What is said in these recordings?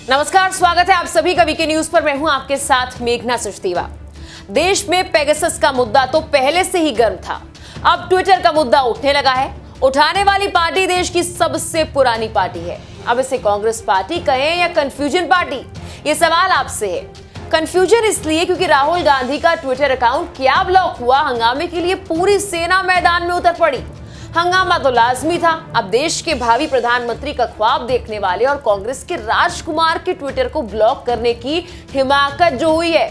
नमस्कार, स्वागत है आप सभी का वीके न्यूज पर। मैं हूं आपके साथ मेघना सचदेवा। देश में पेगासस का मुद्दा तो पहले से ही गर्म था, अब ट्विटर का मुद्दा उठने लगा है। उठाने वाली पार्टी देश की सबसे पुरानी पार्टी है। अब इसे कांग्रेस पार्टी कहें या कंफ्यूजन पार्टी, ये सवाल आपसे है। कंफ्यूजन इसलिए क्योंकि राहुल गांधी का ट्विटर अकाउंट क्या ब्लॉक हुआ, हंगामे के लिए पूरी सेना मैदान में उतर पड़ी। हंगामा तो लाजमी था। अब देश के भावी प्रधानमंत्री का ख्वाब देखने वाले और कांग्रेस के राजकुमार के ट्विटर को ब्लॉक करने की हिमाकत जो हुई है,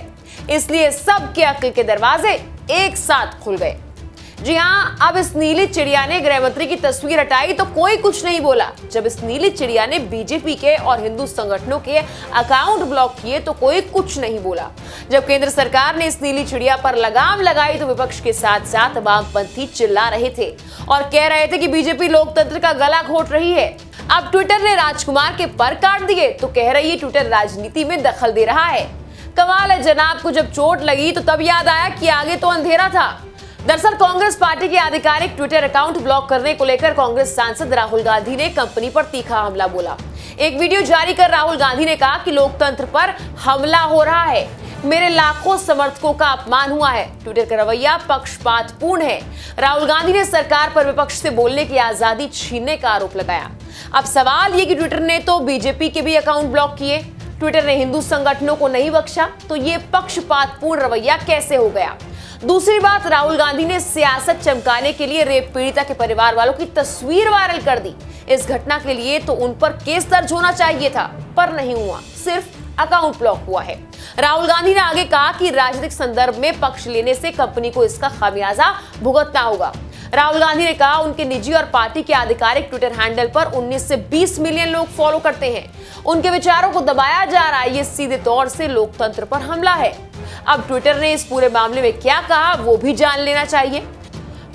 इसलिए सबके अक्ल के दरवाजे एक साथ खुल गए। जी हां, अब इस नीली चिड़िया ने गृह मंत्री की तस्वीर हटाई तो कोई कुछ नहीं बोला। जब इस नीली चिड़िया ने बीजेपी के और हिंदू संगठनों के अकाउंट ब्लॉक किए तो कोई कुछ नहीं बोला। जब केंद्र सरकार ने इस नीली चिड़िया पर लगाम लगाई तो विपक्ष के साथ साथ वामपंथी चिल्ला रहे थे और कह रहे थे कि बीजेपी लोकतंत्र का गला घोट रही है। अब ट्विटर ने राजकुमार के पर काट दिए तो कह रही है ट्विटर राजनीति में दखल दे रहा है। कमाल है जनाब को जब चोट लगी तो तब याद आया कि आगे तो अंधेरा था। दरअसल कांग्रेस पार्टी के आधिकारिक ट्विटर अकाउंट ब्लॉक करने को लेकर कांग्रेस सांसद राहुल गांधी ने कंपनी पर तीखा हमला बोला। एक वीडियो जारी कर राहुल गांधी ने कहा कि लोकतंत्र पर हमला हो रहा है, मेरे लाखों समर्थकों का अपमान हुआ है, ट्विटर का रवैया पक्षपातपूर्ण है। राहुल गांधी ने सरकार पर विपक्ष से बोलने की आजादी छीनने का आरोप लगाया। अब सवाल ये कि ट्विटर ने तो बीजेपी के भी अकाउंट ब्लॉक किए, ट्विटर ने हिंदू संगठनों को नहीं बख्शा, तो ये पक्षपातपूर्ण रवैया कैसे हो गया। दूसरी बात, राहुल गांधी ने सियासत चमकाने के लिए रेप पीड़िता के परिवार वालों की तस्वीर वायरल कर दी। इस घटना के लिए तो उन पर केस दर्ज होना चाहिए था, पर नहीं हुआ, सिर्फ अकाउंट ब्लॉक हुआ है। राहुल गांधी ने आगे कहा कि राजनीतिक संदर्भ में पक्ष लेने से कंपनी को इसका खामियाजा भुगतना होगा। राहुल गांधी ने कहा उनके निजी और पार्टी के आधिकारिक ट्विटर हैंडल पर 19 से 20 मिलियन लोग फॉलो करते हैं। उनके विचारों को दबाया जा रहा है, ये सीधे तौर से लोकतंत्र पर हमला है। अब ट्विटर ने इस पूरे मामले में क्या कहा वो भी जान लेना चाहिए।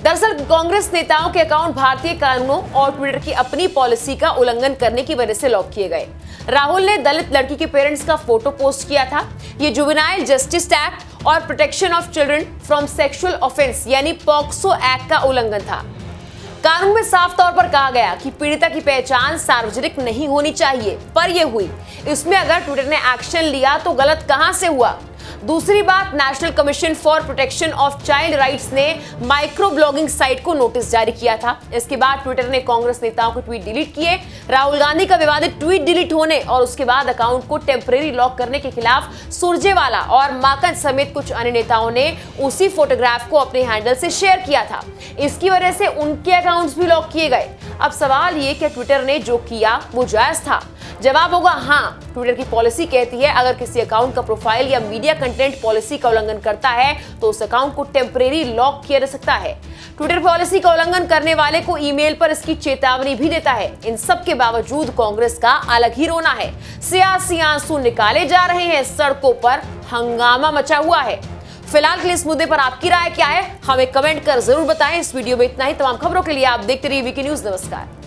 दरअसल कांग्रेस नेताओं के अकाउंट भारतीय कानूनों और ट्विटर की अपनी पॉलिसी का उल्लंघन करने की वजह से लॉक किए गए। राहुल ने दलित लड़की के पेरेंट्स का फोटो पोस्ट किया था। ये जुवेनाइल जस्टिस एक्ट और protection of children from sexual offence यानी पॉक्सो एक्ट का उल्लंघन था। कानून में साफ तौर पर कहा गया कि पीड़िता की पहचान सार्वजनिक नहीं होनी चाहिए, पर यह हुई। इसमें अगर ट्विटर ने एक्शन लिया तो गलत कहां से हुआ। दूसरी बात, national commission for protection of child rights ने माइक्रो ब्लॉगिंग साइट को नोटिस जारी किया था। इसके बाद ट्विटर ने कांग्रेस नेताओं के ट्वीट डिलीट किए। राहुल गांधी का विवादित ट्वीट डिलीट होने और उसके बाद अकाउंट को टेम्परेरी लॉक करने के खिलाफ सुरजेवाला और माकन समेत कुछ अन्य नेताओं ने उसी फोटोग्राफ को अपने हैंडल से शेयर किया था। इसकी वजह से उनके अकाउंट्स भी लॉक किए गए। अब सवाल ये कि ट्विटर ने जो किया वो जायज था। जवाब होगा हाँ। ट्विटर की पॉलिसी कहती है अगर किसी अकाउंट का प्रोफाइल या मीडिया कंटेंट पॉलिसी का उल्लंघन करता है तो उस अकाउंट को टेम्परेरी लॉक किया जा सकता है। ट्विटर पॉलिसी का उल्लंघन करने वाले को ईमेल पर इसकी चेतावनी भी देता है। इन सब के बावजूद कांग्रेस का अलग ही रोना है। सियासी आंसू निकाले जा रहे हैं, सड़कों पर हंगामा मचा हुआ है। फिलहाल के लिए इस मुद्दे पर आपकी राय क्या है, हमें कमेंट कर जरूर बताएं। इस वीडियो में इतना ही। तमाम खबरों के लिए आप देखते रहिए वीके न्यूज। नमस्कार।